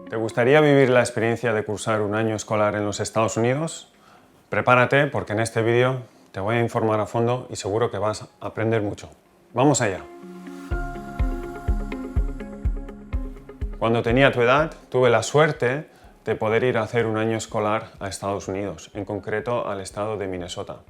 ¿Te gustaría vivir la experiencia de cursar un año escolar en los Estados Unidos? Prepárate porque en este vídeo te voy a informar a fondo y seguro que vas a aprender mucho. ¡Vamos allá! Cuando tenía tu edad, tuve la suerte de poder ir a hacer un año escolar a Estados Unidos, en concreto al estado de Minnesota.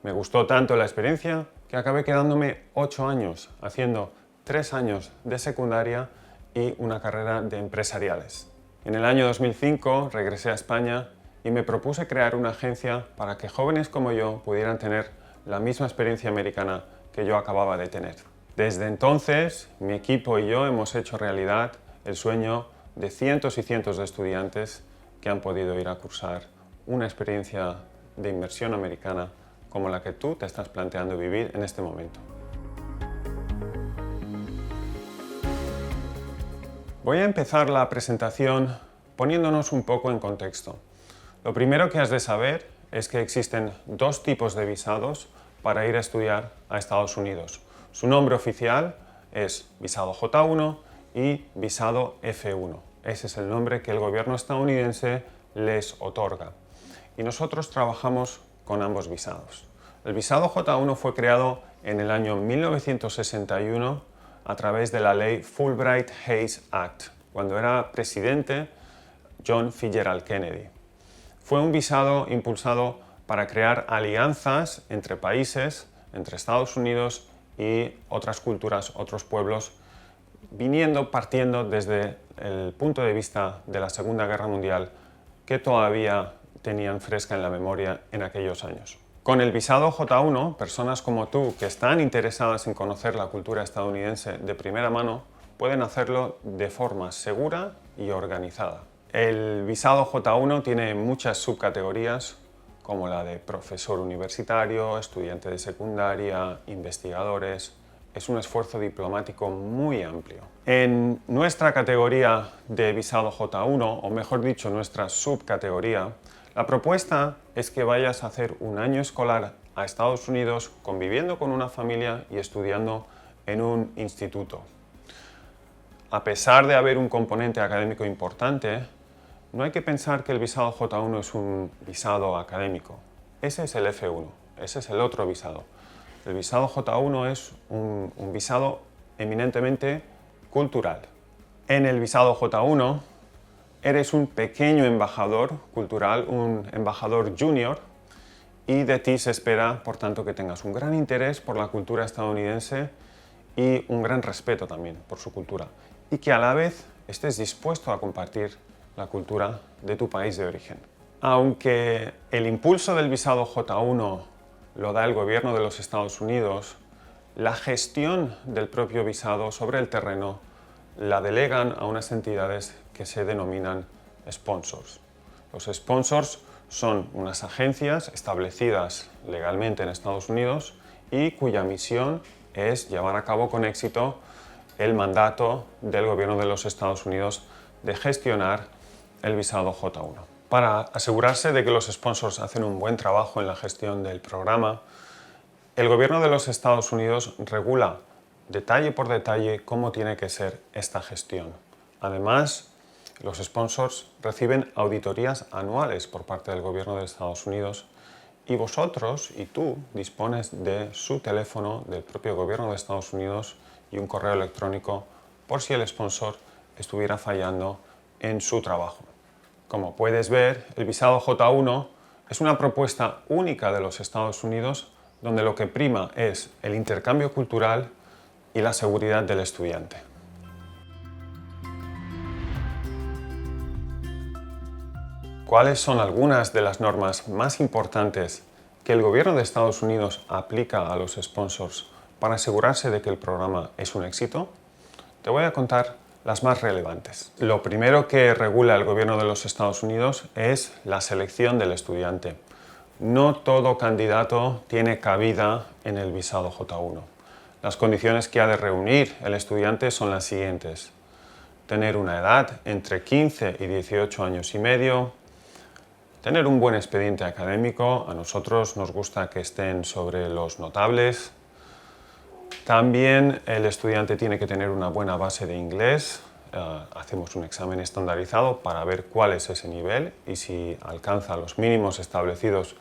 Me gustó tanto la experiencia que acabé quedándome 8 años, haciendo 3 años de secundaria y una carrera de empresariales. En el año 2005 regresé a España y me propuse crear una agencia para que jóvenes como yo pudieran tener la misma experiencia americana que yo acababa de tener. Desde entonces, mi equipo y yo hemos hecho realidad el sueño de cientos y cientos de estudiantes que han podido ir a cursar una experiencia de inmersión americana como la que tú te estás planteando vivir en este momento. Voy a empezar la presentación poniéndonos un poco en contexto. Lo primero que has de saber es que existen dos tipos de visados para ir a estudiar a Estados Unidos. Su nombre oficial es visado J1 y visado F1. Ese es el nombre que el gobierno estadounidense les otorga. Y nosotros trabajamos con ambos visados. El visado J1 fue creado en el año 1961 a través de la ley Fulbright-Hays Act, cuando era presidente John Fitzgerald Kennedy. Fue un visado impulsado para crear alianzas entre países, entre Estados Unidos y otras culturas, otros pueblos, partiendo desde el punto de vista de la Segunda Guerra Mundial, que todavía tenían fresca en la memoria en aquellos años. Con el visado J1, personas como tú que están interesadas en conocer la cultura estadounidense de primera mano pueden hacerlo de forma segura y organizada. El visado J1 tiene muchas subcategorías como la de profesor universitario, estudiante de secundaria, investigadores. Es un esfuerzo diplomático muy amplio. En nuestra categoría de visado J1, o mejor dicho, nuestra subcategoría, la propuesta es que vayas a hacer un año escolar a Estados Unidos conviviendo con una familia y estudiando en un instituto. A pesar de haber un componente académico importante, no hay que pensar que el visado J1 es un visado académico. Ese es el F1, ese es el otro visado. El visado J1 es un visado eminentemente cultural. En el visado J1 eres un pequeño embajador cultural, un embajador junior, y de ti se espera, por tanto, que tengas un gran interés por la cultura estadounidense y un gran respeto también por su cultura, y que a la vez estés dispuesto a compartir la cultura de tu país de origen. Aunque el impulso del visado J1 lo da el gobierno de los Estados Unidos, la gestión del propio visado sobre el terreno la delegan a unas entidades que se denominan sponsors. Los sponsors son unas agencias establecidas legalmente en Estados Unidos y cuya misión es llevar a cabo con éxito el mandato del gobierno de los Estados Unidos de gestionar el visado J1. Para asegurarse de que los sponsors hacen un buen trabajo en la gestión del programa, el gobierno de los Estados Unidos regula detalle por detalle cómo tiene que ser esta gestión. Además, los sponsors reciben auditorías anuales por parte del gobierno de Estados Unidos y vosotros y tú dispones de su teléfono del propio gobierno de Estados Unidos y un correo electrónico por si el sponsor estuviera fallando en su trabajo. Como puedes ver, el visado J1 es una propuesta única de los Estados Unidos donde lo que prima es el intercambio cultural y la seguridad del estudiante. ¿Cuáles son algunas de las normas más importantes que el gobierno de Estados Unidos aplica a los sponsors para asegurarse de que el programa es un éxito? Te voy a contar las más relevantes. Lo primero que regula el gobierno de los Estados Unidos es la selección del estudiante. No todo candidato tiene cabida en el visado J1. Las condiciones que ha de reunir el estudiante son las siguientes: tener una edad entre 15 y 18 años y medio, tener un buen expediente académico, a nosotros nos gusta que estén sobre los notables. También el estudiante tiene que tener una buena base de inglés, hacemos un examen estandarizado para ver cuál es ese nivel y si alcanza los mínimos establecidos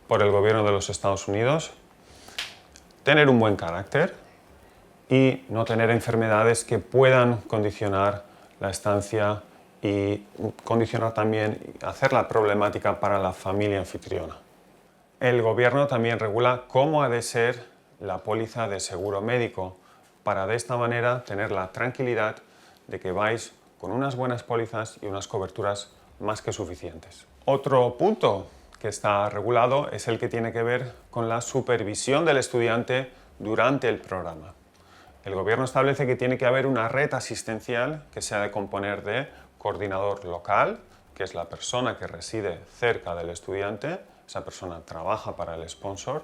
por el gobierno de los Estados Unidos. Tener un buen carácter y no tener enfermedades que puedan condicionar la estancia y condicionar también, hacerla problemática para la familia anfitriona. El gobierno también regula cómo ha de ser la póliza de seguro médico para de esta manera tener la tranquilidad de que vais con unas buenas pólizas y unas coberturas más que suficientes. Otro punto que está regulado es el que tiene que ver con la supervisión del estudiante durante el programa. El gobierno establece que tiene que haber una red asistencial que se ha de componer de coordinador local, que es la persona que reside cerca del estudiante, esa persona trabaja para el sponsor,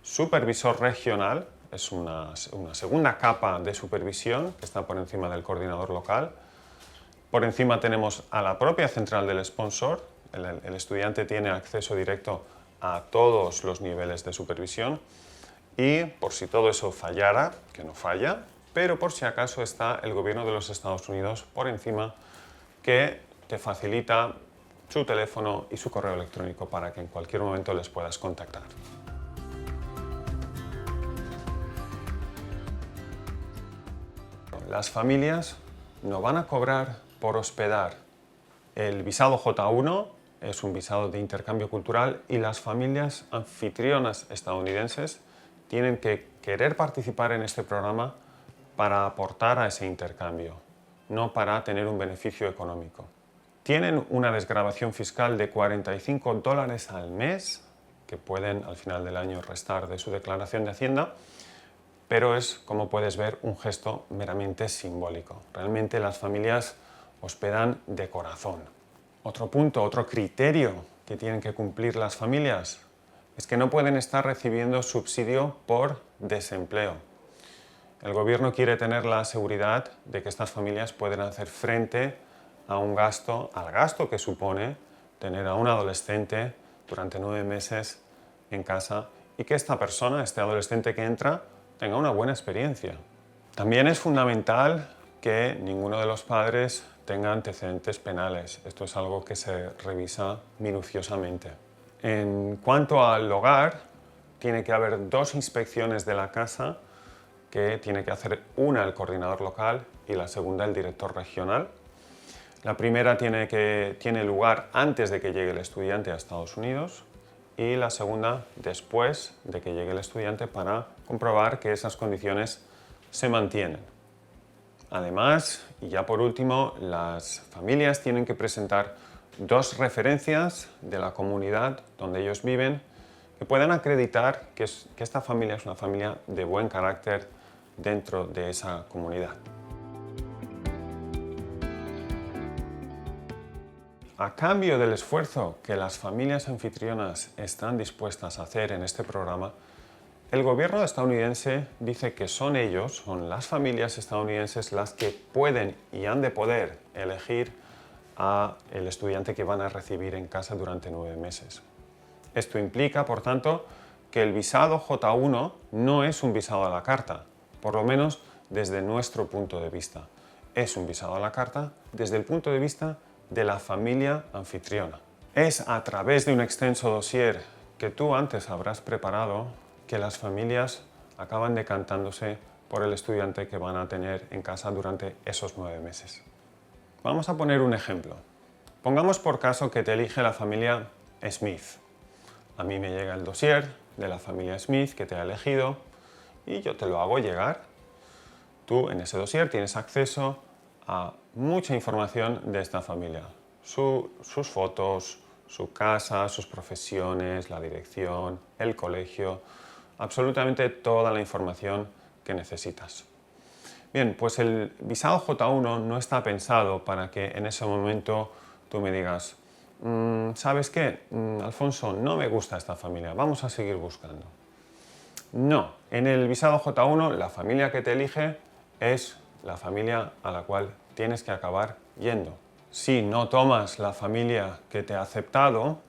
supervisor regional, es una segunda capa de supervisión que está por encima del coordinador local. Por encima tenemos a la propia central del sponsor, el estudiante tiene acceso directo a todos los niveles de supervisión y por si todo eso fallara, que no falla, pero por si acaso está el gobierno de los Estados Unidos por encima que te facilita su teléfono y su correo electrónico para que en cualquier momento les puedas contactar. Las familias no van a cobrar por hospedar. El visado J1 es un visado de intercambio cultural y las familias anfitrionas estadounidenses tienen que querer participar en este programa para aportar a ese intercambio, no para tener un beneficio económico. Tienen una desgravación fiscal de $45 al mes, que pueden al final del año restar de su declaración de Hacienda, pero es, como puedes ver, un gesto meramente simbólico. Realmente las familias hospedan de corazón. Otro punto, otro criterio que tienen que cumplir las familias es que no pueden estar recibiendo subsidio por desempleo. El gobierno quiere tener la seguridad de que estas familias pueden hacer frente a al gasto que supone tener a un adolescente durante 9 meses en casa y que esta persona, este adolescente que entra, tenga una buena experiencia. También es fundamental que ninguno de los padres tenga antecedentes penales. Esto es algo que se revisa minuciosamente. En cuanto al hogar, tiene que haber 2 inspecciones de la casa que tiene que hacer una el coordinador local y la segunda el director regional. La primera tiene lugar antes de que llegue el estudiante a Estados Unidos y la segunda después de que llegue el estudiante para comprobar que esas condiciones se mantienen. Además, y ya por último, las familias tienen que presentar 2 referencias de la comunidad donde ellos viven que puedan acreditar que esta familia es una familia de buen carácter dentro de esa comunidad. A cambio del esfuerzo que las familias anfitrionas están dispuestas a hacer en este programa, el gobierno estadounidense dice que son las familias estadounidenses las que pueden y han de poder elegir a el estudiante que van a recibir en casa durante 9 meses. Esto implica, por tanto, que el visado J1 no es un visado a la carta, por lo menos desde nuestro punto de vista. Es un visado a la carta desde el punto de vista de la familia anfitriona. Es a través de un extenso dossier que tú antes habrás preparado que las familias acaban decantándose por el estudiante que van a tener en casa durante esos 9 meses. Vamos a poner un ejemplo. Pongamos por caso que te elige la familia Smith. A mí me llega el dossier de la familia Smith que te ha elegido y yo te lo hago llegar. Tú en ese dossier tienes acceso a mucha información de esta familia. Sus fotos, su casa, sus profesiones, la dirección, el colegio, absolutamente toda la información que necesitas. Bien, pues el visado J1 no está pensado para que en ese momento tú me digas ¿sabes qué? Alfonso, no me gusta esta familia, vamos a seguir buscando. No, en el visado J1 la familia que te elige es la familia a la cual tienes que acabar yendo. Si no tomas la familia que te ha aceptado,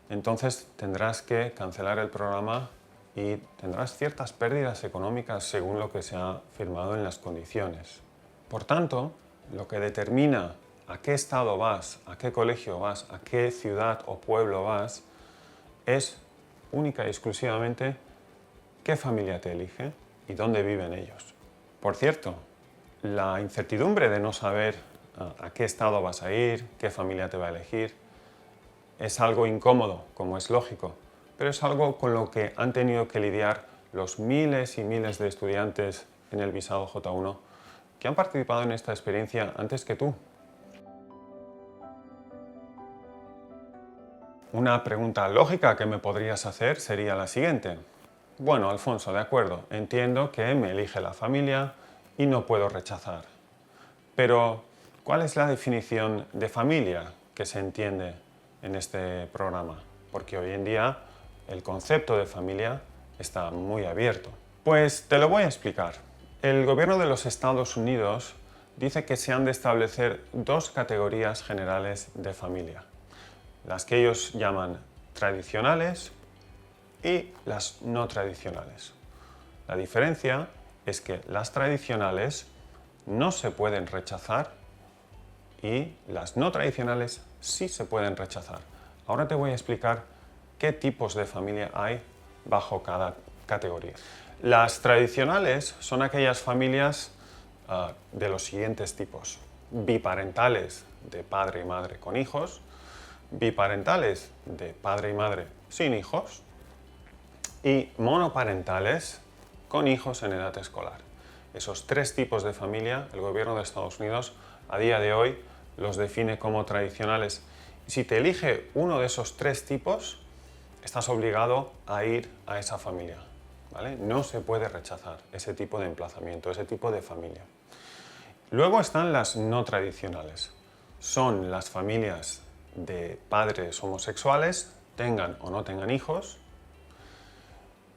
entonces tendrás que cancelar el programa y tendrás ciertas pérdidas económicas según lo que se ha firmado en las condiciones. Por tanto, lo que determina a qué estado vas, a qué colegio vas, a qué ciudad o pueblo vas, es única y exclusivamente qué familia te elige y dónde viven ellos. Por cierto, la incertidumbre de no saber a qué estado vas a ir, qué familia te va a elegir, es algo incómodo, como es lógico, pero es algo con lo que han tenido que lidiar los miles y miles de estudiantes en el visado J1 que han participado en esta experiencia antes que tú. Una pregunta lógica que me podrías hacer sería la siguiente. Bueno, Alfonso, de acuerdo, entiendo que me elige la familia y no puedo rechazar. Pero, ¿cuál es la definición de familia que se entiende en este programa? Porque hoy en día el concepto de familia está muy abierto. Pues te lo voy a explicar. El gobierno de los Estados Unidos dice que se han de establecer dos categorías generales de familia. Las que ellos llaman tradicionales y las no tradicionales. La diferencia es que las tradicionales no se pueden rechazar y las no tradicionales sí se pueden rechazar. Ahora te voy a explicar qué tipos de familia hay bajo cada categoría. Las tradicionales son aquellas familias de los siguientes tipos: biparentales, de padre y madre con hijos; biparentales, de padre y madre sin hijos; y monoparentales con hijos en edad escolar. Esos tres tipos de familia, el gobierno de Estados Unidos a día de hoy los define como tradicionales. Y si te elige uno de esos tres tipos, estás obligado a ir a esa familia, ¿vale? No se puede rechazar ese tipo de emplazamiento, ese tipo de familia. Luego están las no tradicionales. Son las familias de padres homosexuales, tengan o no tengan hijos,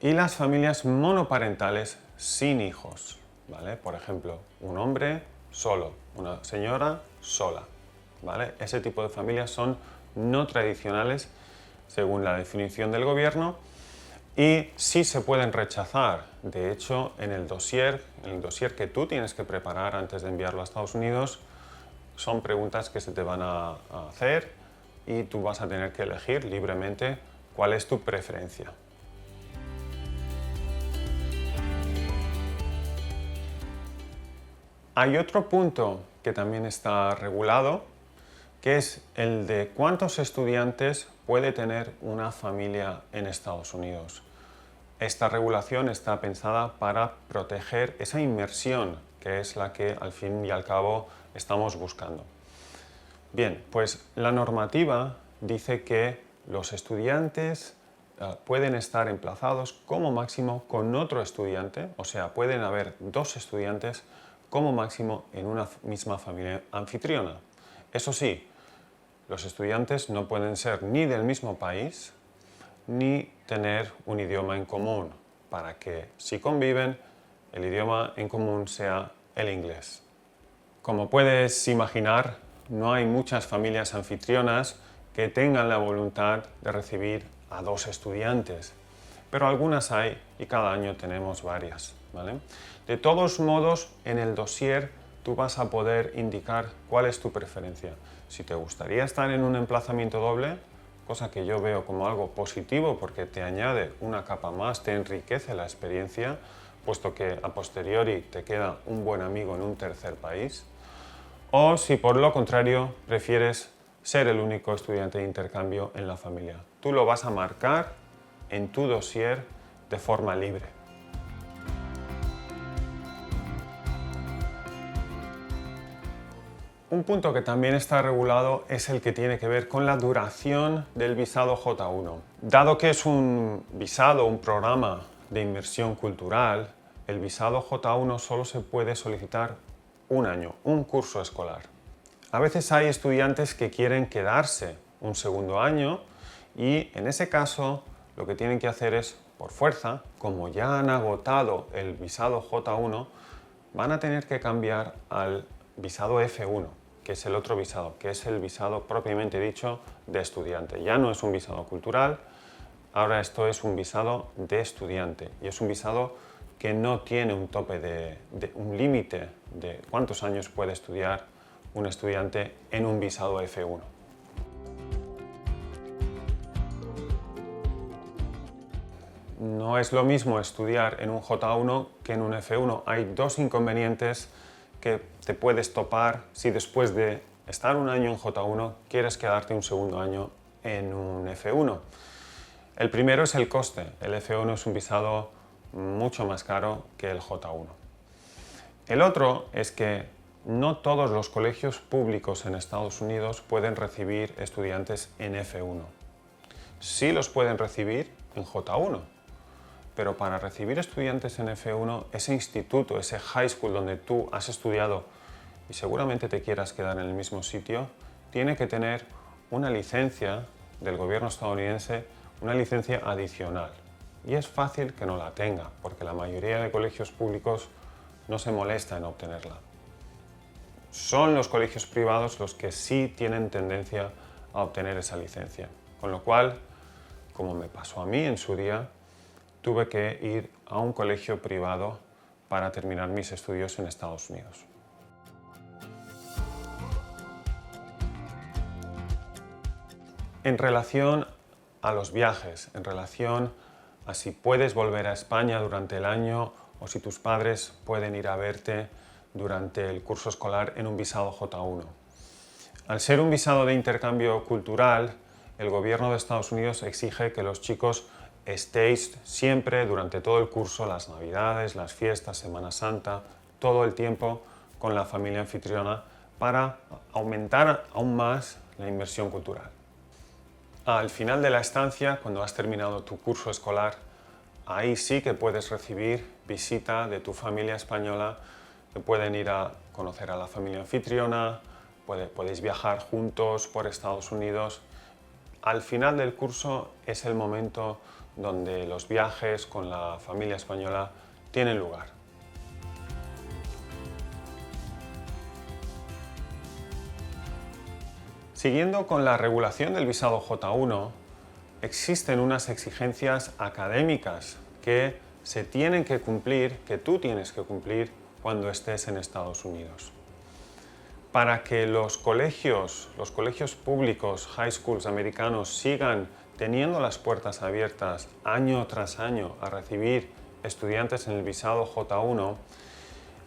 y las familias monoparentales sin hijos, ¿vale? Por ejemplo, un hombre solo, una señora sola, ¿vale? Ese tipo de familias son no tradicionales según la definición del gobierno y sí se pueden rechazar. De hecho, en el dossier que tú tienes que preparar antes de enviarlo a Estados Unidos, son preguntas que se te van a hacer y tú vas a tener que elegir libremente cuál es tu preferencia. Hay otro punto que también está regulado, que es el de cuántos estudiantes puede tener una familia en Estados Unidos. Esta regulación está pensada para proteger esa inmersión, que es la que al fin y al cabo estamos buscando. Bien, pues la normativa dice que los estudiantes pueden estar emplazados como máximo con otro estudiante, o sea, pueden haber dos estudiantes como máximo en una misma familia anfitriona. Eso sí, los estudiantes no pueden ser ni del mismo país ni tener un idioma en común, para que si conviven, el idioma en común sea el inglés. Como puedes imaginar, no hay muchas familias anfitrionas que tengan la voluntad de recibir a dos estudiantes, pero algunas hay y cada año tenemos varias, ¿vale? De todos modos, en el dossier tú vas a poder indicar cuál es tu preferencia. Si te gustaría estar en un emplazamiento doble, cosa que yo veo como algo positivo porque te añade una capa más, te enriquece la experiencia, puesto que a posteriori te queda un buen amigo en un tercer país, o si por lo contrario prefieres ser el único estudiante de intercambio en la familia. Tú lo vas a marcar en tu dossier de forma libre. Un punto que también está regulado es el que tiene que ver con la duración del visado J1. Dado que es un visado, un programa de inmersión cultural, el visado J1 solo se puede solicitar un año, un curso escolar. A veces hay estudiantes que quieren quedarse un segundo año y en ese caso lo que tienen que hacer es, por fuerza, como ya han agotado el visado J1, van a tener que cambiar al visado F1, que es el otro visado, que es el visado propiamente dicho de estudiante. Ya no es un visado cultural, ahora esto es un visado de estudiante y es un visado que no tiene un tope un límite de cuántos años puede estudiar un estudiante en un visado F1. No es lo mismo estudiar en un J1 que en un F1. Hay dos inconvenientes que te puedes topar si después de estar un año en J1 quieres quedarte un segundo año en un F1. El primero es el coste. El F1 es un visado mucho más caro que el J1. El otro es que no todos los colegios públicos en Estados Unidos pueden recibir estudiantes en F1. Sí los pueden recibir en J1, pero para recibir estudiantes en F1, ese instituto, ese high school donde tú has estudiado y seguramente te quieras quedar en el mismo sitio, tiene que tener una licencia del gobierno estadounidense, una licencia adicional. Y es fácil que no la tenga, porque la mayoría de colegios públicos no se molesta en obtenerla. Son los colegios privados los que sí tienen tendencia a obtener esa licencia. Con lo cual, como me pasó a mí en su día, tuve que ir a un colegio privado para terminar mis estudios en Estados Unidos. En relación a los viajes, en relación a si puedes volver a España durante el año o si tus padres pueden ir a verte durante el curso escolar en un visado J1. Al ser un visado de intercambio cultural, el gobierno de Estados Unidos exige que los chicos estéis siempre durante todo el curso, las navidades, las fiestas, Semana Santa, todo el tiempo con la familia anfitriona para aumentar aún más la inmersión cultural. Al final de la estancia, cuando has terminado tu curso escolar, ahí sí que puedes recibir visita de tu familia española, que pueden ir a conocer a la familia anfitriona, podéis viajar juntos por Estados Unidos. Al final del curso es el momento donde los viajes con la familia española tienen lugar. Siguiendo con la regulación del visado J1, existen unas exigencias académicas que se tienen que cumplir, que tú tienes que cumplir cuando estés en Estados Unidos. Para que los colegios públicos, high schools americanos, sigan teniendo las puertas abiertas año tras año a recibir estudiantes en el visado J1,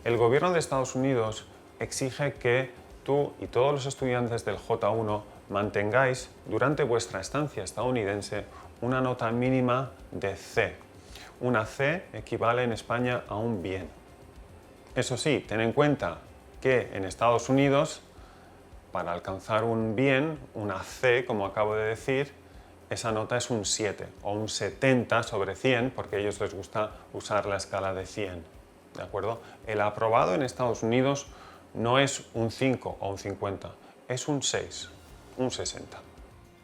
el gobierno de Estados Unidos exige que tú y todos los estudiantes del J1 mantengáis durante vuestra estancia estadounidense una nota mínima de C. Una C equivale en España a un bien. Eso sí, ten en cuenta que en Estados Unidos, para alcanzar un bien, una C, como acabo de decir, esa nota es un 7 o un 70 sobre 100, porque a ellos les gusta usar la escala de 100. ¿De acuerdo? El aprobado en Estados Unidos no es un 5 o un 50, es un 6, un 60.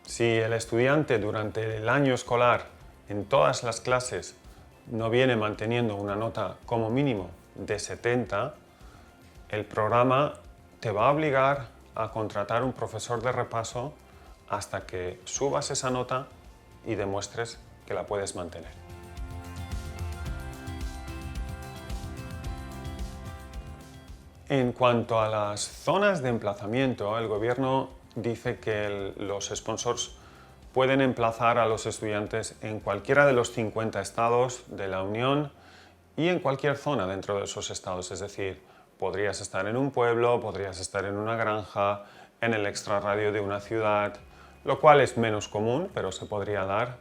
Si el estudiante durante el año escolar en todas las clases no viene manteniendo una nota como mínimo de 70, el programa te va a obligar a contratar un profesor de repaso hasta que subas esa nota y demuestres que la puedes mantener. En cuanto a las zonas de emplazamiento, el gobierno dice que los sponsors pueden emplazar a los estudiantes en cualquiera de los 50 estados de la Unión y en cualquier zona dentro de esos estados. Es decir, podrías estar en un pueblo, podrías estar en una granja, en el extrarradio de una ciudad, lo cual es menos común, pero se podría dar,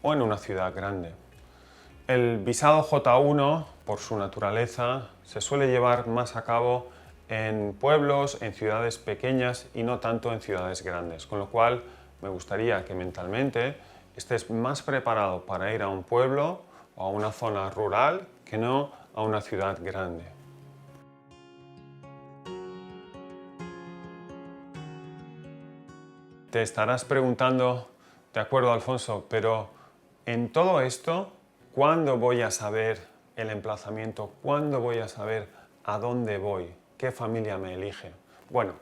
o en una ciudad grande. El visado J1, por su naturaleza, se suele llevar más a cabo en pueblos, en ciudades pequeñas y no tanto en ciudades grandes, con lo cual me gustaría que mentalmente estés más preparado para ir a un pueblo o a una zona rural que no a una ciudad grande. Te estarás preguntando, de acuerdo, Alfonso, pero en todo esto, ¿cuándo voy a saber el emplazamiento? ¿Cuándo voy a saber a dónde voy? ¿Qué familia me elige? Bueno,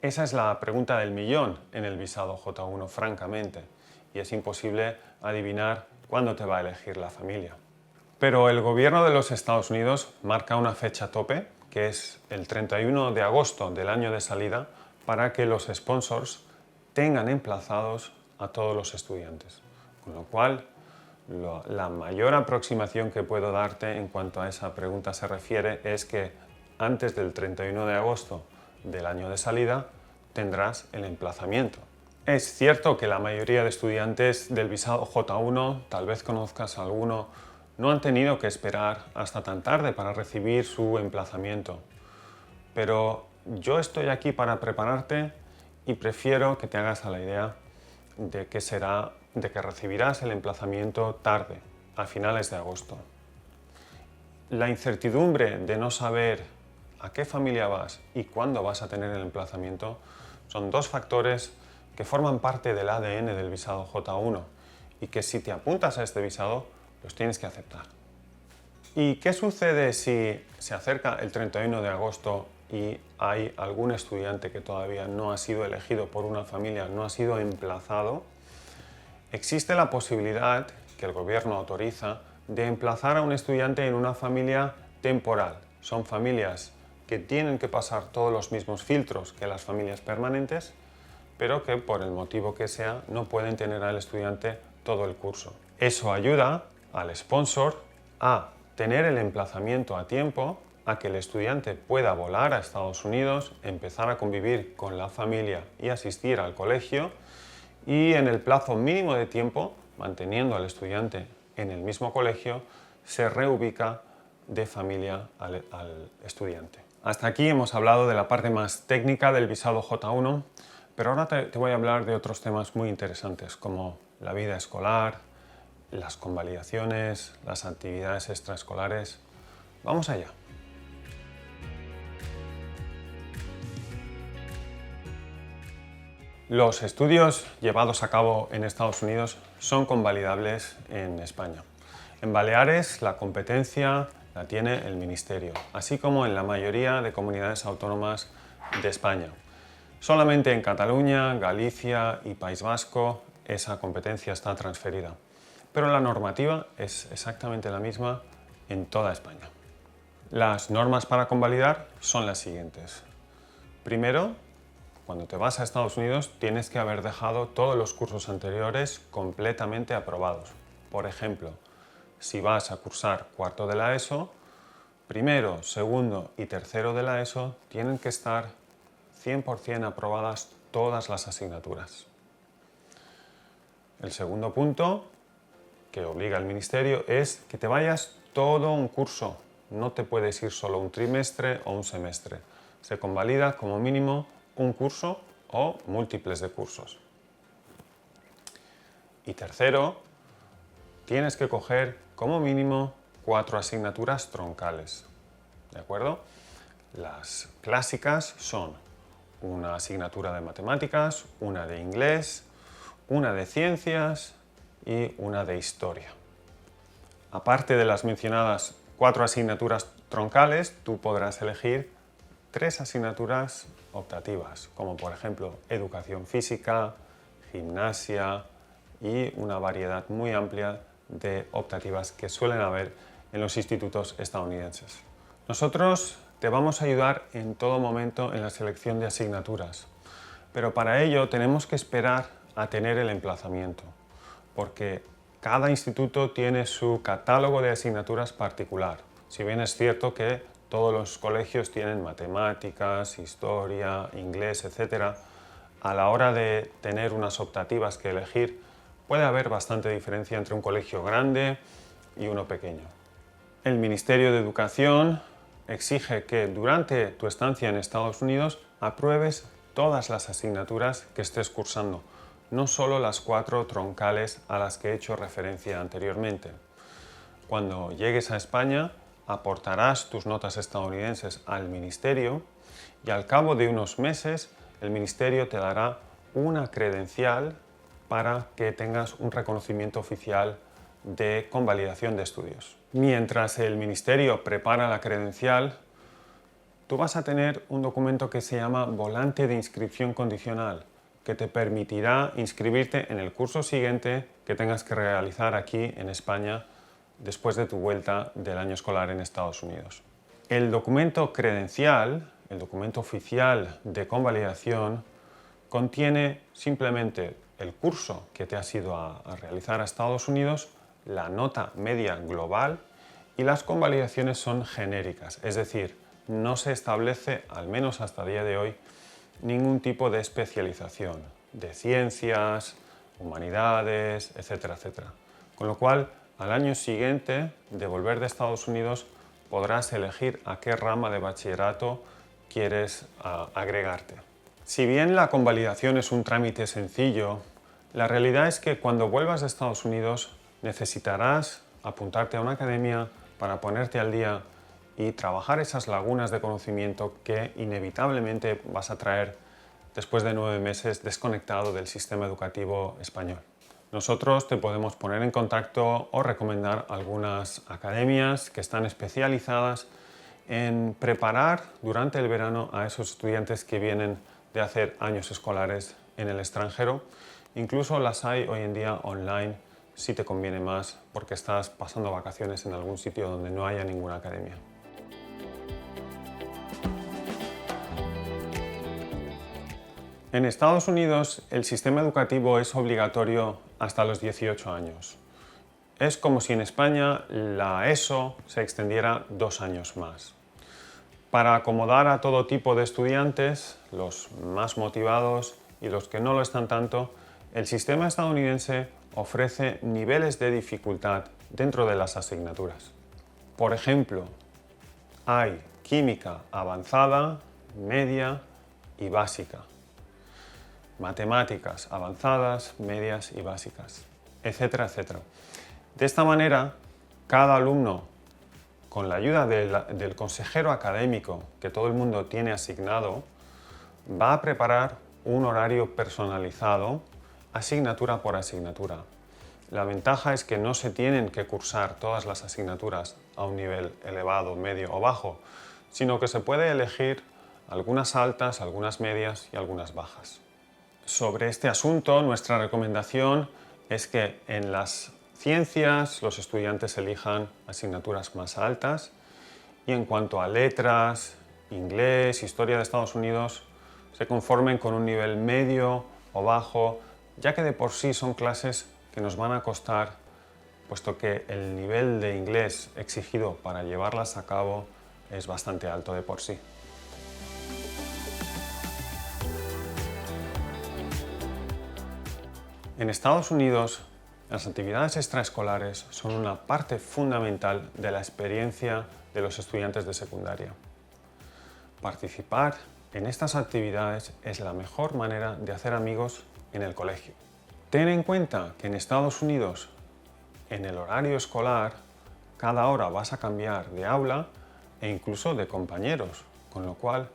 esa es la pregunta del millón en el visado J1, francamente, y es imposible adivinar cuándo te va a elegir la familia. Pero el gobierno de los Estados Unidos marca una fecha tope que es el 31 de agosto del año de salida, para que los sponsors tengan emplazados a todos los estudiantes. Con lo cual, la mayor aproximación que puedo darte en cuanto a esa pregunta se refiere es que antes del 31 de agosto del año de salida tendrás el emplazamiento. Es cierto que la mayoría de estudiantes del visado J1, tal vez conozcas a alguno, no han tenido que esperar hasta tan tarde para recibir su emplazamiento. Pero yo estoy aquí para prepararte y prefiero que te hagas a la idea de que recibirás el emplazamiento tarde, a finales de agosto. La incertidumbre de no saber a qué familia vas y cuándo vas a tener el emplazamiento son dos factores que forman parte del ADN del visado J1 y que si te apuntas a este visado los tienes que aceptar. ¿Y qué sucede si se acerca el 31 de agosto y hay algún estudiante que todavía no ha sido elegido por una familia, no ha sido emplazado? Existe la posibilidad, que el gobierno autoriza, de emplazar a un estudiante en una familia temporal. Son familias que tienen que pasar todos los mismos filtros que las familias permanentes, pero que por el motivo que sea no pueden tener al estudiante todo el curso. Eso ayuda al sponsor a tener el emplazamiento a tiempo, a que el estudiante pueda volar a Estados Unidos, empezar a convivir con la familia y asistir al colegio, y en el plazo mínimo de tiempo, manteniendo al estudiante en el mismo colegio, se reubica de familia al estudiante. Hasta aquí hemos hablado de la parte más técnica del visado J1, pero ahora te voy a hablar de otros temas muy interesantes, como la vida escolar, las convalidaciones, las actividades extraescolares. Vamos allá. Los estudios llevados a cabo en Estados Unidos son convalidables en España. En Baleares la competencia la tiene el Ministerio, así como en la mayoría de comunidades autónomas de España. Solamente en Cataluña, Galicia y País Vasco esa competencia está transferida, pero la normativa es exactamente la misma en toda España. Las normas para convalidar son las siguientes. Primero, cuando te vas a Estados Unidos tienes que haber dejado todos los cursos anteriores completamente aprobados. Por ejemplo, si vas a cursar cuarto de la ESO, primero, segundo y tercero de la ESO tienen que estar 100% aprobadas todas las asignaturas. El segundo punto que obliga al Ministerio es que te vayas todo un curso. No te puedes ir solo un trimestre o un semestre. Se convalida como mínimo un curso o múltiples de cursos. Y tercero, tienes que coger como mínimo 4 asignaturas troncales. ¿De acuerdo? Las clásicas son una asignatura de matemáticas, una de inglés, una de ciencias y una de historia. Aparte de las mencionadas 4 asignaturas troncales, tú podrás elegir 3 asignaturas optativas, como por ejemplo educación física, gimnasia y una variedad muy amplia de optativas que suelen haber en los institutos estadounidenses. Nosotros te vamos a ayudar en todo momento en la selección de asignaturas, pero para ello tenemos que esperar a tener el emplazamiento, porque cada instituto tiene su catálogo de asignaturas particular. Si bien es cierto que todos los colegios tienen matemáticas, historia, inglés, etc., a la hora de tener unas optativas que elegir, puede haber bastante diferencia entre un colegio grande y uno pequeño. El Ministerio de Educación exige que durante tu estancia en Estados Unidos apruebes todas las asignaturas que estés cursando, no solo las 4 troncales a las que he hecho referencia anteriormente. Cuando llegues a España, aportarás tus notas estadounidenses al Ministerio y al cabo de unos meses el Ministerio te dará una credencial para que tengas un reconocimiento oficial de convalidación de estudios. Mientras el Ministerio prepara la credencial, tú vas a tener un documento que se llama volante de inscripción condicional, que te permitirá inscribirte en el curso siguiente que tengas que realizar aquí en España después de tu vuelta del año escolar en Estados Unidos. El documento credencial, el documento oficial de convalidación, contiene simplemente el curso que te has ido a realizar a Estados Unidos, la nota media global, y las convalidaciones son genéricas, es decir, no se establece, al menos hasta el día de hoy, ningún tipo de especialización de ciencias, humanidades, etcétera, etcétera. Con lo cual, al año siguiente de volver de Estados Unidos, podrás elegir a qué rama de bachillerato quieres agregarte. Si bien la convalidación es un trámite sencillo, la realidad es que cuando vuelvas de Estados Unidos necesitarás apuntarte a una academia para ponerte al día y trabajar esas lagunas de conocimiento que inevitablemente vas a traer después de 9 meses desconectado del sistema educativo español. Nosotros te podemos poner en contacto o recomendar algunas academias que están especializadas en preparar durante el verano a esos estudiantes que vienen de hacer años escolares en el extranjero. Incluso las hay hoy en día online si te conviene más porque estás pasando vacaciones en algún sitio donde no haya ninguna academia. En Estados Unidos el sistema educativo es obligatorio hasta los 18 años. Es como si en España la ESO se extendiera 2 años más. Para acomodar a todo tipo de estudiantes, los más motivados y los que no lo están tanto, el sistema estadounidense ofrece niveles de dificultad dentro de las asignaturas. Por ejemplo, hay química avanzada, media y básica. Matemáticas avanzadas, medias y básicas, etcétera, etcétera. De esta manera, cada alumno, con la ayuda del consejero académico que todo el mundo tiene asignado, va a preparar un horario personalizado, asignatura por asignatura. La ventaja es que no se tienen que cursar todas las asignaturas a un nivel elevado, medio o bajo, sino que se puede elegir algunas altas, algunas medias y algunas bajas. Sobre este asunto, nuestra recomendación es que en las ciencias los estudiantes elijan asignaturas más altas y en cuanto a letras, inglés, historia de Estados Unidos, se conformen con un nivel medio o bajo, ya que de por sí son clases que nos van a costar, puesto que el nivel de inglés exigido para llevarlas a cabo es bastante alto de por sí. En Estados Unidos, las actividades extraescolares son una parte fundamental de la experiencia de los estudiantes de secundaria. Participar en estas actividades es la mejor manera de hacer amigos en el colegio. Ten en cuenta que en Estados Unidos, en el horario escolar, cada hora vas a cambiar de aula e incluso de compañeros, con lo cual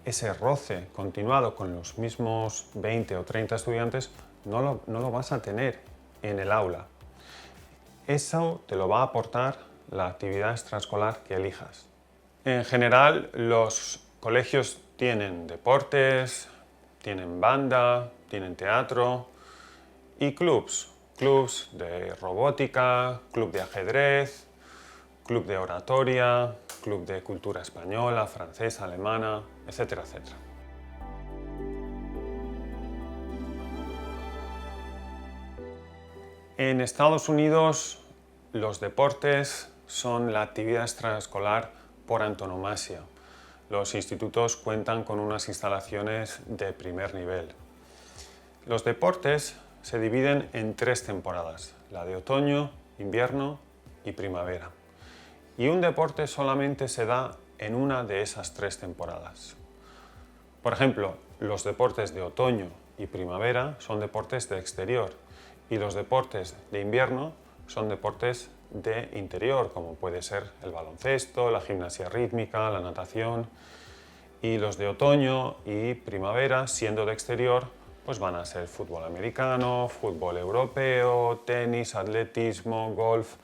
ese roce continuado con los mismos 20 o 30 estudiantes no lo vas a tener en el aula. Eso te lo va a aportar la actividad extraescolar que elijas. En general, los colegios tienen deportes, tienen banda, tienen teatro y clubs de robótica, club de ajedrez, club de oratoria, club de cultura española, francesa, alemana, etcétera, etcétera. En Estados Unidos, los deportes son la actividad extraescolar por antonomasia. Los institutos cuentan con unas instalaciones de primer nivel. Los deportes se dividen en 3 temporadas, la de otoño, invierno y primavera. Y un deporte solamente se da en una de esas 3 temporadas. Por ejemplo, los deportes de otoño y primavera son deportes de exterior y los deportes de invierno son deportes de interior, como puede ser el baloncesto, la gimnasia rítmica, la natación. Y los de otoño y primavera, siendo de exterior, pues van a ser fútbol americano, fútbol europeo, tenis, atletismo, golf.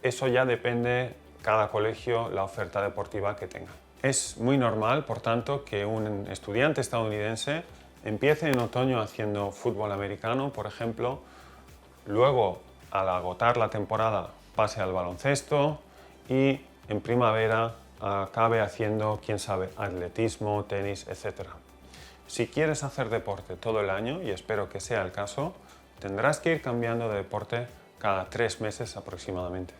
Eso ya depende cada colegio la oferta deportiva que tenga. Es muy normal, por tanto, que un estudiante estadounidense empiece en otoño haciendo fútbol americano, por ejemplo, luego, al agotar la temporada, pase al baloncesto y en primavera acabe haciendo, quién sabe, atletismo, tenis, etc. Si quieres hacer deporte todo el año, y espero que sea el caso, tendrás que ir cambiando de deporte cada 3 meses aproximadamente.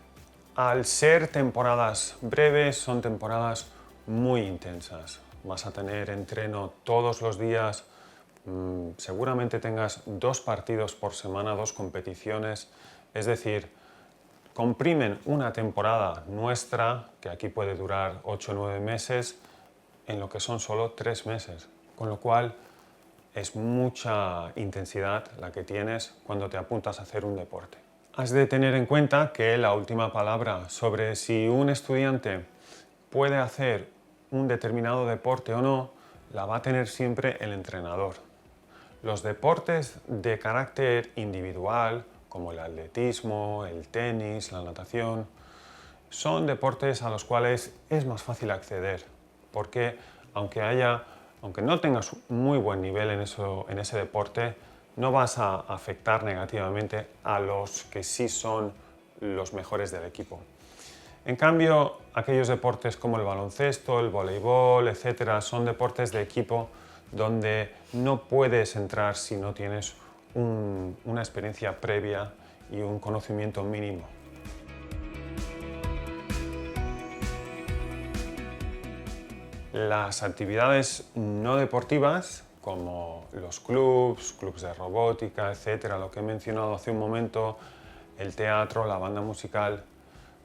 Al ser temporadas breves, son temporadas muy intensas. Vas a tener entreno todos los días, seguramente tengas 2 partidos por semana, 2 competiciones, es decir, comprimen una temporada nuestra, que aquí puede durar 8 o 9 meses, en lo que son solo 3 meses, con lo cual es mucha intensidad la que tienes cuando te apuntas a hacer un deporte. Has de tener en cuenta que la última palabra sobre si un estudiante puede hacer un determinado deporte o no, la va a tener siempre el entrenador. Los deportes de carácter individual, como el atletismo, el tenis, la natación, son deportes a los cuales es más fácil acceder, porque aunque no tengas muy buen nivel en ese deporte, no vas a afectar negativamente a los que sí son los mejores del equipo. En cambio, aquellos deportes como el baloncesto, el voleibol, etcétera, son deportes de equipo donde no puedes entrar si no tienes una experiencia previa y un conocimiento mínimo. Las actividades no deportivas, como los clubs de robótica, etcétera, lo que he mencionado hace un momento, el teatro, la banda musical,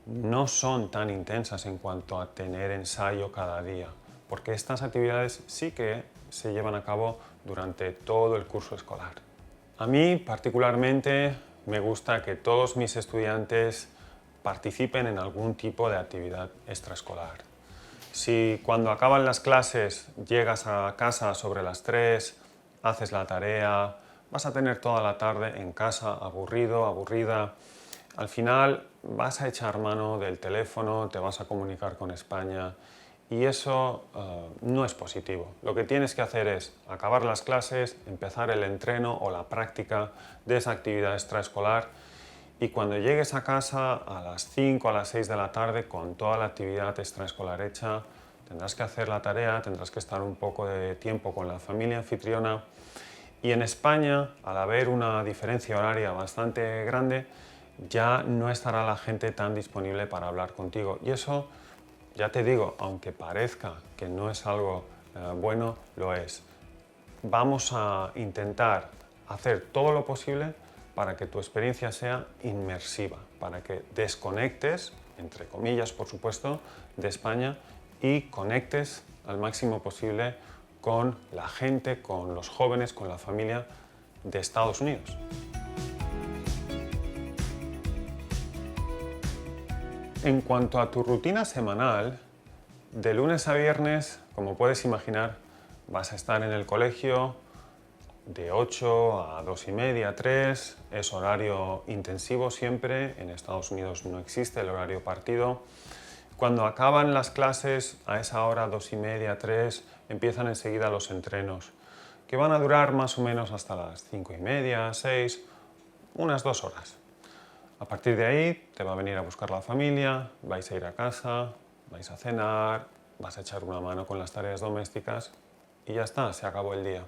no son tan intensas en cuanto a tener ensayo cada día, porque estas actividades sí que se llevan a cabo durante todo el curso escolar. A mí particularmente me gusta que todos mis estudiantes participen en algún tipo de actividad extraescolar. Si cuando acaban las clases llegas a casa sobre las 3, haces la tarea, vas a tener toda la tarde en casa aburrido, aburrida. Al final vas a echar mano del teléfono, te vas a comunicar con España y eso no es positivo. Lo que tienes que hacer es acabar las clases, empezar el entreno o la práctica de esa actividad extraescolar y cuando llegues a casa a las 5 a las 6 de la tarde con toda la actividad extraescolar hecha, tendrás que hacer la tarea, tendrás que estar un poco de tiempo con la familia anfitriona y en España, al haber una diferencia horaria bastante grande, ya no estará la gente tan disponible para hablar contigo. Y eso, ya te digo, aunque parezca que no es algo bueno, lo es. Vamos a intentar hacer todo lo posible para que tu experiencia sea inmersiva, para que desconectes, entre comillas por supuesto, de España y conectes al máximo posible con la gente, con los jóvenes, con la familia de Estados Unidos. En cuanto a tu rutina semanal, de lunes a viernes, como puedes imaginar, vas a estar en el colegio de 8 a 2 y media, 3, es horario intensivo siempre, en Estados Unidos no existe el horario partido. Cuando acaban las clases, a esa hora, 2 y media, 3, empiezan enseguida los entrenos, que van a durar más o menos hasta las 5 y media, 6, unas 2 horas. A partir de ahí te va a venir a buscar la familia, vais a ir a casa, vais a cenar, vas a echar una mano con las tareas domésticas y ya está, se acabó el día.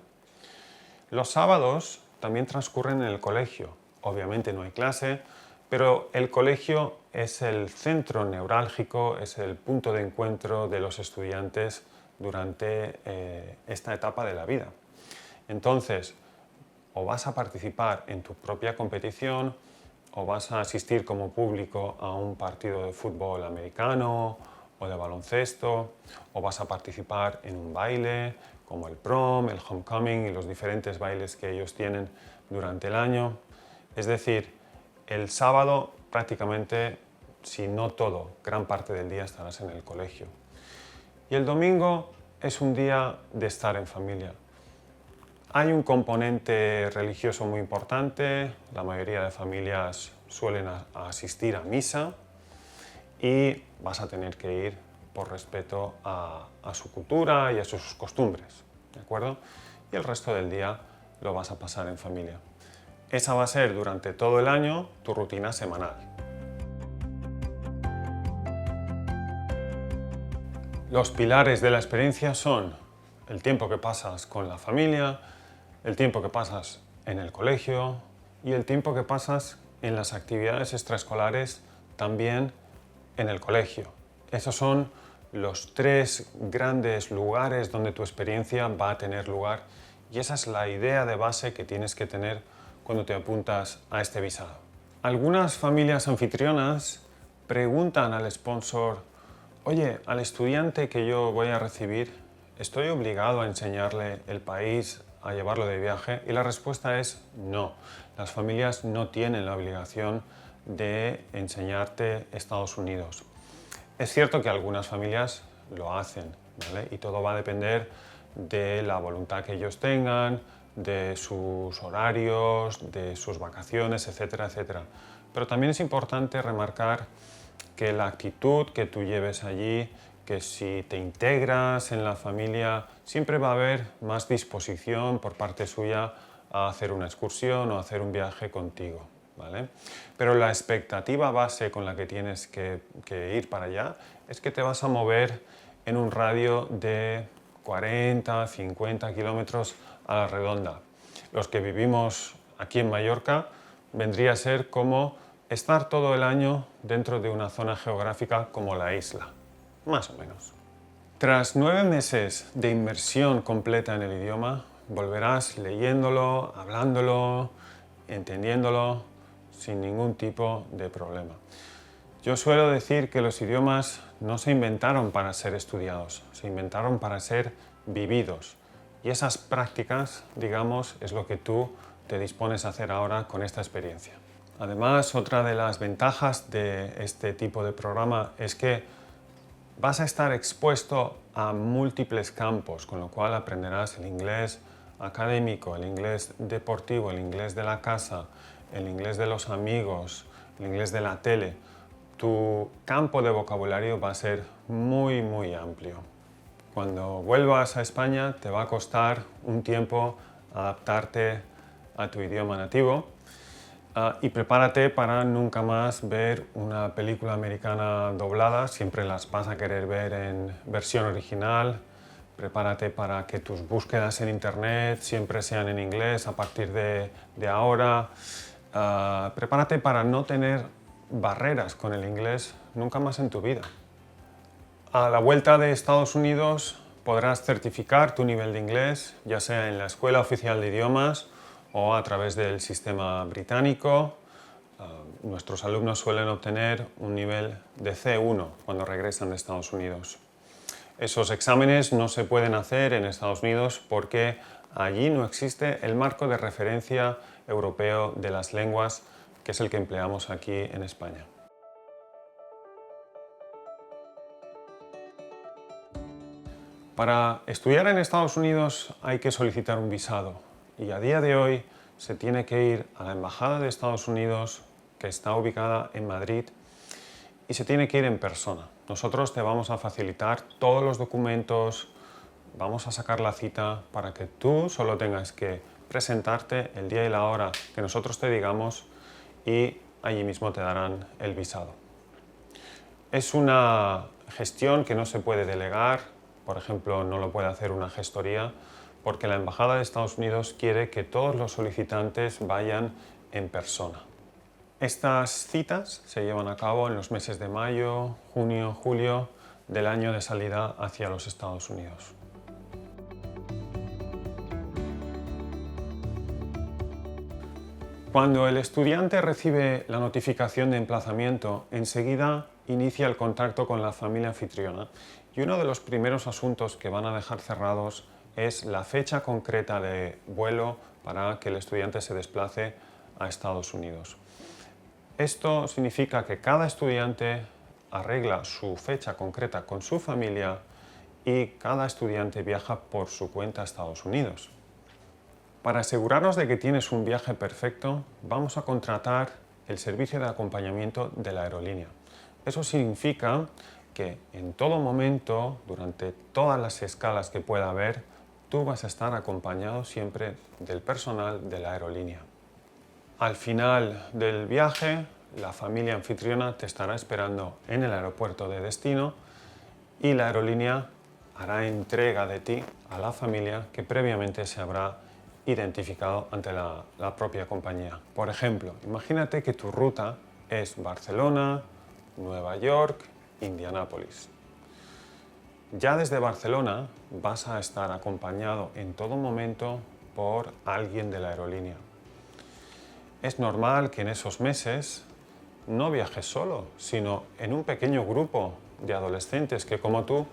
Los sábados también transcurren en el colegio. Obviamente no hay clase, pero el colegio es el centro neurálgico, es el punto de encuentro de los estudiantes durante esta etapa de la vida. Entonces, o vas a participar en tu propia competición, o vas a asistir como público a un partido de fútbol americano o de baloncesto, o vas a participar en un baile como el prom, el homecoming y los diferentes bailes que ellos tienen durante el año. Es decir, el sábado prácticamente, si no todo, gran parte del día estarás en el colegio. Y el domingo es un día de estar en familia. Hay un componente religioso muy importante, la mayoría de familias suelen asistir a misa y vas a tener que ir por respeto a su cultura y a sus costumbres, ¿de acuerdo? Y el resto del día lo vas a pasar en familia. Esa va a ser durante todo el año tu rutina semanal. Los pilares de la experiencia son el tiempo que pasas con la familia, el tiempo que pasas en el colegio y el tiempo que pasas en las actividades extraescolares también en el colegio. Esos son los tres grandes lugares donde tu experiencia va a tener lugar y esa es la idea de base que tienes que tener cuando te apuntas a este visado. Algunas familias anfitrionas preguntan al sponsor: oye, al estudiante que yo voy a recibir, ¿estoy obligado a enseñarle el país, a llevarlo de viaje? Y la respuesta es no. Las familias no tienen la obligación de enseñarte Estados Unidos. Es cierto que algunas familias lo hacen, ¿vale? Y todo va a depender de la voluntad que ellos tengan, de sus horarios, de sus vacaciones, etcétera, etcétera. Pero también es importante remarcar que la actitud que tú lleves allí, que si te integras en la familia, siempre va a haber más disposición por parte suya a hacer una excursión o a hacer un viaje contigo, ¿vale? Pero la expectativa base con la que tienes que ir para allá es que te vas a mover en un radio de 40, 50 kilómetros a la redonda. Los que vivimos aquí en Mallorca vendría a ser como estar todo el año dentro de una zona geográfica como la isla, más o menos. Tras 9 meses de inmersión completa en el idioma, volverás leyéndolo, hablándolo, entendiéndolo sin ningún tipo de problema. Yo suelo decir que los idiomas no se inventaron para ser estudiados, se inventaron para ser vividos. Y esas prácticas, digamos, es lo que tú te dispones a hacer ahora con esta experiencia. Además, otra de las ventajas de este tipo de programa es que vas a estar expuesto a múltiples campos, con lo cual aprenderás el inglés académico, el inglés deportivo, el inglés de la casa, el inglés de los amigos, el inglés de la tele. Tu campo de vocabulario va a ser muy, muy amplio. Cuando vuelvas a España te va a costar un tiempo adaptarte a tu idioma nativo. Y prepárate para nunca más ver una película americana doblada, siempre las vas a querer ver en versión original. Prepárate para que tus búsquedas en internet siempre sean en inglés a partir de ahora. Prepárate para no tener barreras con el inglés nunca más en tu vida. A la vuelta de Estados Unidos podrás certificar tu nivel de inglés, ya sea en la Escuela Oficial de Idiomas o a través del sistema británico. Nuestros alumnos suelen obtener un nivel de C1 cuando regresan de Estados Unidos. Esos exámenes no se pueden hacer en Estados Unidos porque allí no existe el marco de referencia europeo de las lenguas, que es el que empleamos aquí en España. Para estudiar en Estados Unidos hay que solicitar un visado y a día de hoy se tiene que ir a la Embajada de Estados Unidos, que está ubicada en Madrid, y se tiene que ir en persona. Nosotros te vamos a facilitar todos los documentos, vamos a sacar la cita para que tú solo tengas que presentarte el día y la hora que nosotros te digamos y allí mismo te darán el visado. Es una gestión que no se puede delegar, por ejemplo, no lo puede hacer una gestoría, porque la Embajada de Estados Unidos quiere que todos los solicitantes vayan en persona. Estas citas se llevan a cabo en los meses de mayo, junio, julio del año de salida hacia los Estados Unidos. Cuando el estudiante recibe la notificación de emplazamiento, enseguida inicia el contacto con la familia anfitriona y uno de los primeros asuntos que van a dejar cerrados es la fecha concreta de vuelo para que el estudiante se desplace a Estados Unidos. Esto significa que cada estudiante arregla su fecha concreta con su familia y cada estudiante viaja por su cuenta a Estados Unidos. Para asegurarnos de que tienes un viaje perfecto, vamos a contratar el servicio de acompañamiento de la aerolínea. Eso significa que en todo momento, durante todas las escalas que pueda haber, tú vas a estar acompañado siempre del personal de la aerolínea. Al final del viaje, la familia anfitriona te estará esperando en el aeropuerto de destino y la aerolínea hará entrega de ti a la familia que previamente se habrá identificado ante la propia compañía. Por ejemplo, imagínate que tu ruta es Barcelona, Nueva York, Indianápolis. Ya desde Barcelona vas a estar acompañado en todo momento por alguien de la aerolínea. Es normal que en esos meses no viajes solo, sino en un pequeño grupo de adolescentes que, como tú,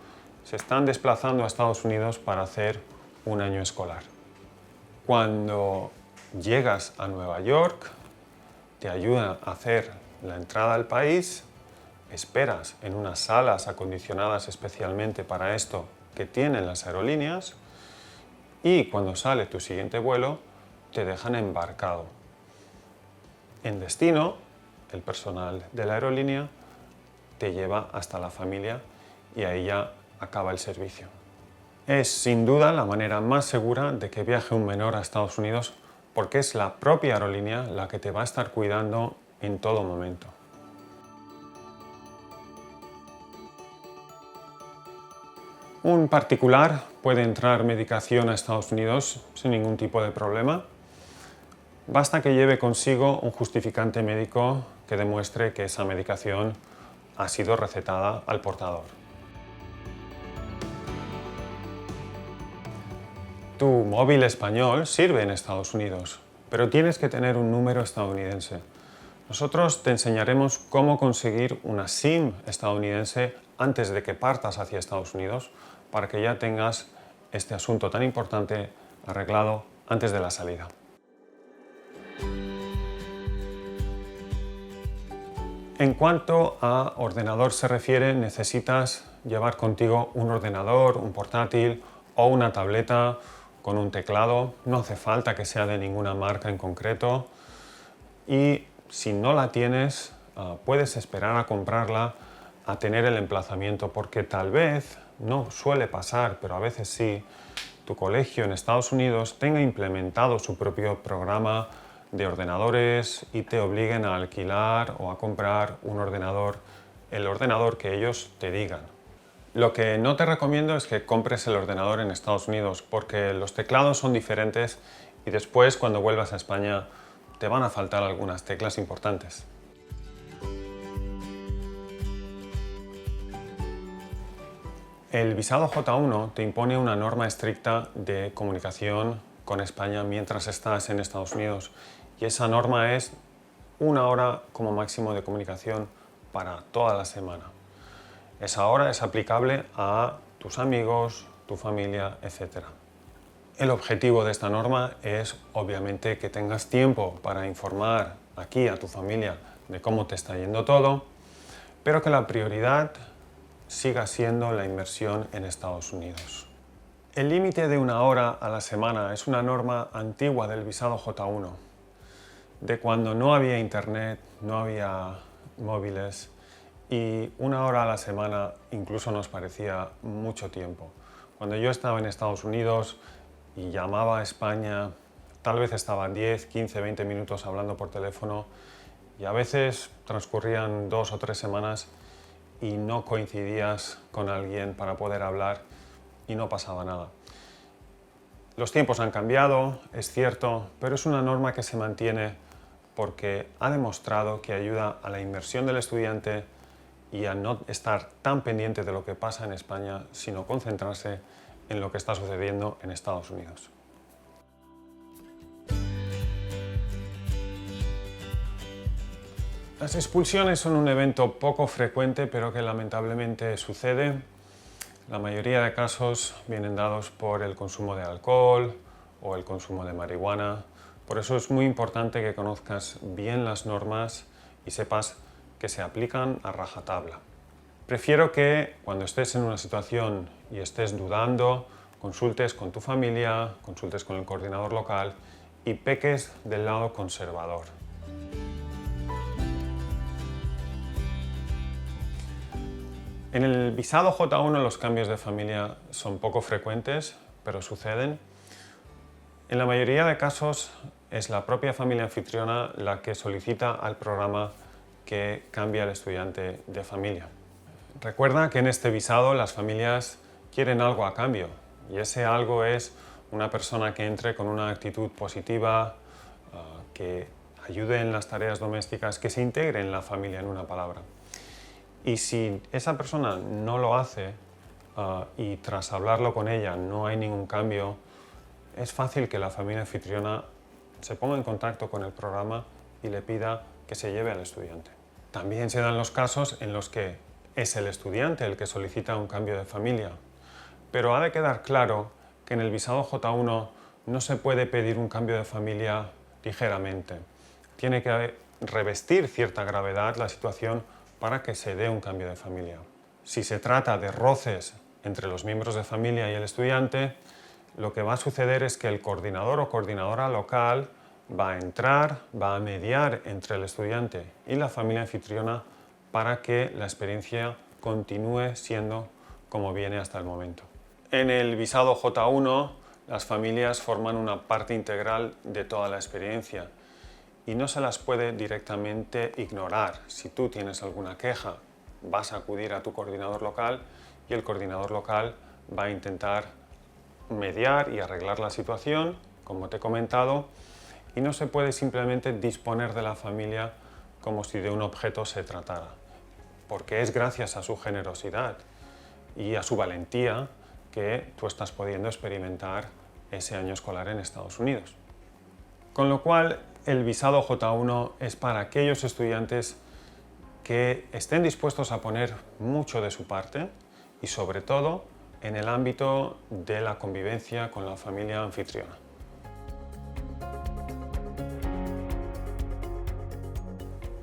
se están desplazando a Estados Unidos para hacer un año escolar. Cuando llegas a Nueva York, te ayudan a hacer la entrada al país, esperas en unas salas acondicionadas especialmente para esto que tienen las aerolíneas y cuando sale tu siguiente vuelo, te dejan embarcado. En destino, el personal de la aerolínea te lleva hasta la familia y ahí ya acaba el servicio. Es sin duda la manera más segura de que viaje un menor a Estados Unidos porque es la propia aerolínea la que te va a estar cuidando en todo momento. Un particular puede entrar medicación a Estados Unidos sin ningún tipo de problema. Basta que lleve consigo un justificante médico que demuestre que esa medicación ha sido recetada al portador. Tu móvil español sirve en Estados Unidos, pero tienes que tener un número estadounidense. Nosotros te enseñaremos cómo conseguir una SIM estadounidense antes de que partas hacia Estados Unidos para que ya tengas este asunto tan importante arreglado antes de la salida. En cuanto a ordenador se refiere, necesitas llevar contigo un ordenador, un portátil o una tableta con un teclado. No hace falta que sea de ninguna marca en concreto. Y si no la tienes, puedes esperar a comprarla, a tener el emplazamiento, porque tal vez, no suele pasar, pero a veces sí, tu colegio en Estados Unidos tenga implementado su propio programa de ordenadores y te obliguen a alquilar o a comprar un ordenador, el ordenador que ellos te digan. Lo que no te recomiendo es que compres el ordenador en Estados Unidos porque los teclados son diferentes y después cuando vuelvas a España te van a faltar algunas teclas importantes. El visado J1 te impone una norma estricta de comunicación con España mientras estás en Estados Unidos y esa norma es 1 hora como máximo de comunicación para toda la semana. Esa hora es aplicable a tus amigos, tu familia, etc. El objetivo de esta norma es obviamente que tengas tiempo para informar aquí a tu familia de cómo te está yendo todo, pero que la prioridad siga siendo la inversión en Estados Unidos. El límite de 1 hora a la semana es una norma antigua del visado J1, de cuando no había internet, no había móviles y 1 hora a la semana incluso nos parecía mucho tiempo. Cuando yo estaba en Estados Unidos y llamaba a España, tal vez estaba 10, 15, 20 minutos hablando por teléfono y a veces transcurrían 2 o 3 semanas y no coincidías con alguien para poder hablar y no pasaba nada. Los tiempos han cambiado, es cierto, pero es una norma que se mantiene porque ha demostrado que ayuda a la inmersión del estudiante y a no estar tan pendiente de lo que pasa en España, sino concentrarse en lo que está sucediendo en Estados Unidos. Las expulsiones son un evento poco frecuente, pero que lamentablemente sucede. La mayoría de casos vienen dados por el consumo de alcohol o el consumo de marihuana. Por eso es muy importante que conozcas bien las normas y sepas que se aplican a rajatabla. Prefiero que cuando estés en una situación y estés dudando, consultes con tu familia, consultes con el coordinador local y peques del lado conservador. En el visado J1 los cambios de familia son poco frecuentes, pero suceden. En la mayoría de casos es la propia familia anfitriona la que solicita al programa que cambie al estudiante de familia. Recuerda que en este visado las familias quieren algo a cambio y ese algo es una persona que entre con una actitud positiva, que ayude en las tareas domésticas, que se integre en la familia, en una palabra. Y si esa persona no lo hace y tras hablarlo con ella no hay ningún cambio, es fácil que la familia anfitriona se ponga en contacto con el programa y le pida que se lleve al estudiante. También se dan los casos en los que es el estudiante el que solicita un cambio de familia, pero ha de quedar claro que en el visado J1 no se puede pedir un cambio de familia ligeramente. Tiene que revestir cierta gravedad la situación para que se dé un cambio de familia. Si se trata de roces entre los miembros de familia y el estudiante, lo que va a suceder es que el coordinador o coordinadora local va a entrar, va a mediar entre el estudiante y la familia anfitriona para que la experiencia continúe siendo como viene hasta el momento. En el visado J1, las familias forman una parte integral de toda la experiencia y no se las puede directamente ignorar. Si tú tienes alguna queja, vas a acudir a tu coordinador local y el coordinador local va a intentar mediar y arreglar la situación, como te he comentado, y no se puede simplemente disponer de la familia como si de un objeto se tratara, porque es gracias a su generosidad y a su valentía que tú estás pudiendo experimentar ese año escolar en Estados Unidos. Con lo cual, el visado J1 es para aquellos estudiantes que estén dispuestos a poner mucho de su parte y sobre todo en el ámbito de la convivencia con la familia anfitriona.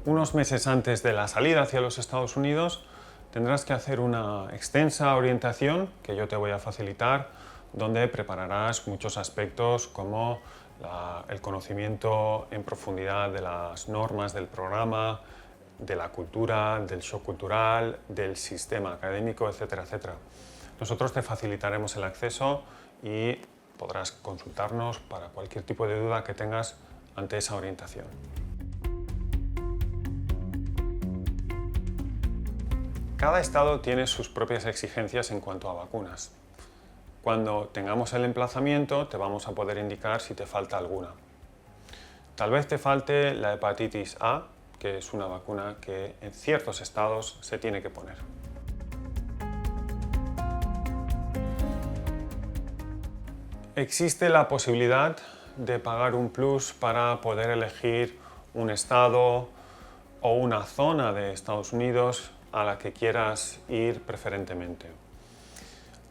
Unos meses antes de la salida hacia los Estados Unidos tendrás que hacer una extensa orientación que yo te voy a facilitar, donde prepararás muchos aspectos como el conocimiento en profundidad de las normas del programa, de la cultura, del shock cultural, del sistema académico, etcétera, etcétera. Nosotros te facilitaremos el acceso y podrás consultarnos para cualquier tipo de duda que tengas ante esa orientación. Cada estado tiene sus propias exigencias en cuanto a vacunas. Cuando tengamos el emplazamiento te vamos a poder indicar si te falta alguna. Tal vez te falte la hepatitis A, que es una vacuna que en ciertos estados se tiene que poner. Existe la posibilidad de pagar un plus para poder elegir un estado o una zona de Estados Unidos a la que quieras ir preferentemente.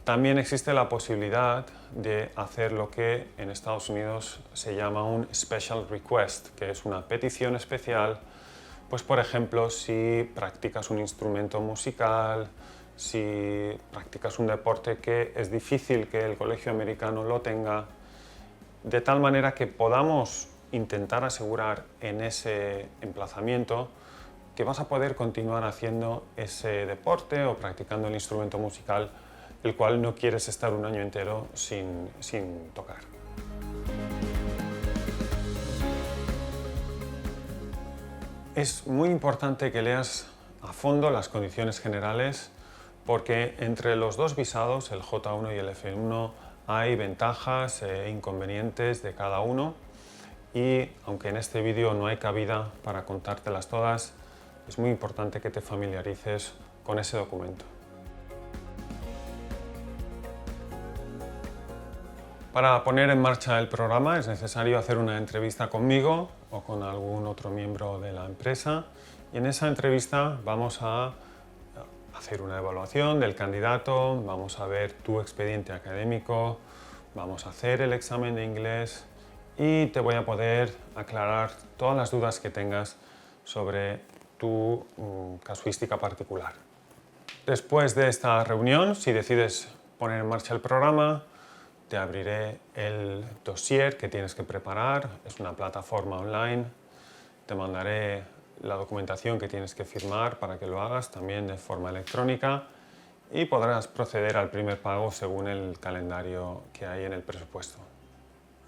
También existe la posibilidad de hacer lo que en Estados Unidos se llama un special request, que es una petición especial, pues por ejemplo si practicas un instrumento musical, si practicas un deporte que es difícil que el colegio americano lo tenga, de tal manera que podamos intentar asegurar en ese emplazamiento que vas a poder continuar haciendo ese deporte o practicando el instrumento musical, el cual no quieres estar un año entero sin tocar. Es muy importante que leas a fondo las condiciones generales porque entre los dos visados, el J1 y el F1, hay ventajas e inconvenientes de cada uno y aunque en este vídeo no hay cabida para contártelas todas, es muy importante que te familiarices con ese documento. Para poner en marcha el programa es necesario hacer una entrevista conmigo o con algún otro miembro de la empresa y en esa entrevista vamos a hacer una evaluación del candidato, vamos a ver tu expediente académico, vamos a hacer el examen de inglés y te voy a poder aclarar todas las dudas que tengas sobre tu casuística particular. Después de esta reunión, si decides poner en marcha el programa, te abriré el dossier que tienes que preparar, es una plataforma online, te mandaré la documentación que tienes que firmar para que lo hagas también de forma electrónica y podrás proceder al primer pago según el calendario que hay en el presupuesto.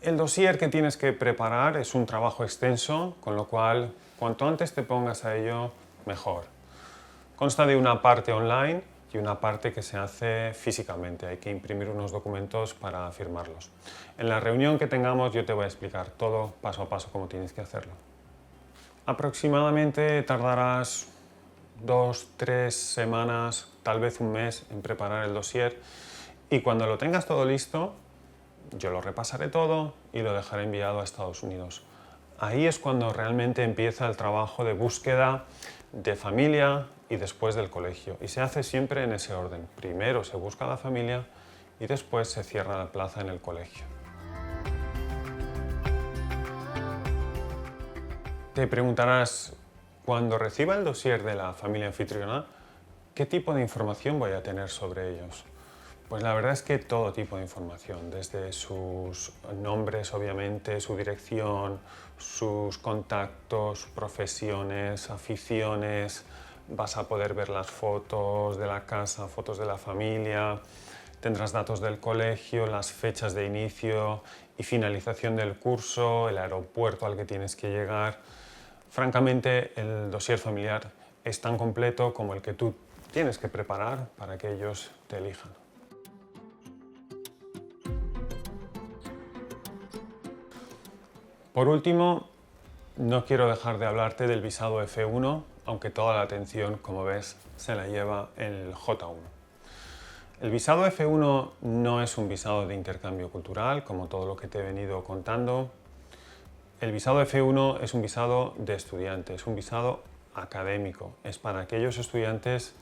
El dossier que tienes que preparar es un trabajo extenso, con lo cual cuanto antes te pongas a ello, mejor. Consta de una parte online y una parte que se hace físicamente. Hay que imprimir unos documentos para firmarlos. En la reunión que tengamos yo te voy a explicar todo paso a paso cómo tienes que hacerlo. Aproximadamente tardarás 2-3 semanas, tal vez un mes en preparar el dossier, y cuando lo tengas todo listo, yo lo repasaré todo y lo dejaré enviado a Estados Unidos. Ahí es cuando realmente empieza el trabajo de búsqueda de familia y después del colegio. Y se hace siempre en ese orden. Primero se busca la familia y después se cierra la plaza en el colegio. Te preguntarás, cuando reciba el dossier de la familia anfitriona, ¿qué tipo de información voy a tener sobre ellos? Pues la verdad es que todo tipo de información, desde sus nombres, obviamente, su dirección, sus contactos, profesiones, aficiones. Vas a poder ver las fotos de la casa, fotos de la familia, tendrás datos del colegio, las fechas de inicio y finalización del curso, el aeropuerto al que tienes que llegar. Francamente, el dossier familiar es tan completo como el que tú tienes que preparar para que ellos te elijan. Por último, no quiero dejar de hablarte del visado F1, aunque toda la atención, como ves, se la lleva el J1. El visado F1 no es un visado de intercambio cultural, como todo lo que te he venido contando. El visado F1 es un visado de estudiante, es un visado académico. Es para aquellos estudiantes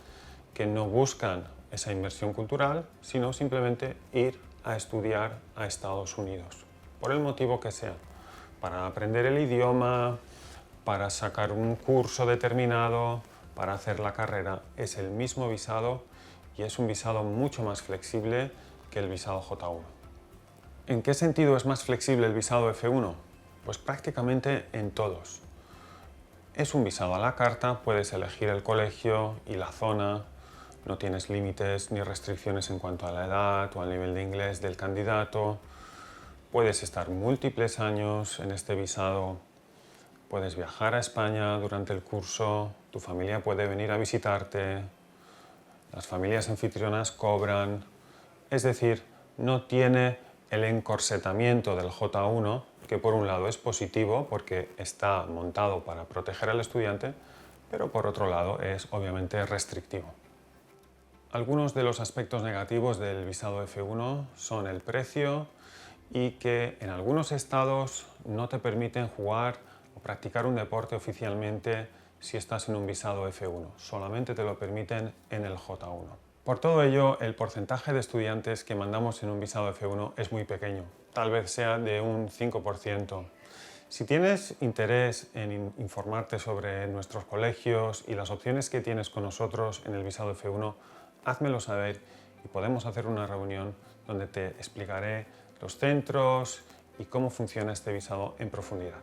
que no buscan esa inmersión cultural, sino simplemente ir a estudiar a Estados Unidos, por el motivo que sea. Para aprender el idioma, para sacar un curso determinado, para hacer la carrera. Es el mismo visado y es un visado mucho más flexible que el visado J1. ¿En qué sentido es más flexible el visado F1? Pues prácticamente en todos. Es un visado a la carta, puedes elegir el colegio y la zona, no tienes límites ni restricciones en cuanto a la edad o al nivel de inglés del candidato. Puedes estar múltiples años en este visado, puedes viajar a España durante el curso, tu familia puede venir a visitarte, las familias anfitrionas cobran, es decir, no tiene el encorsetamiento del J1, que por un lado es positivo porque está montado para proteger al estudiante, pero por otro lado es obviamente restrictivo. Algunos de los aspectos negativos del visado F1 son el precio y que en algunos estados no te permiten jugar o practicar un deporte oficialmente si estás en un visado F1. Solamente te lo permiten en el J1. Por todo ello, el porcentaje de estudiantes que mandamos en un visado F1 es muy pequeño, tal vez sea de un 5%. Si tienes interés en informarte sobre nuestros colegios y las opciones que tienes con nosotros en el visado F1, házmelo saber y podemos hacer una reunión donde te explicaré los centros y cómo funciona este visado en profundidad.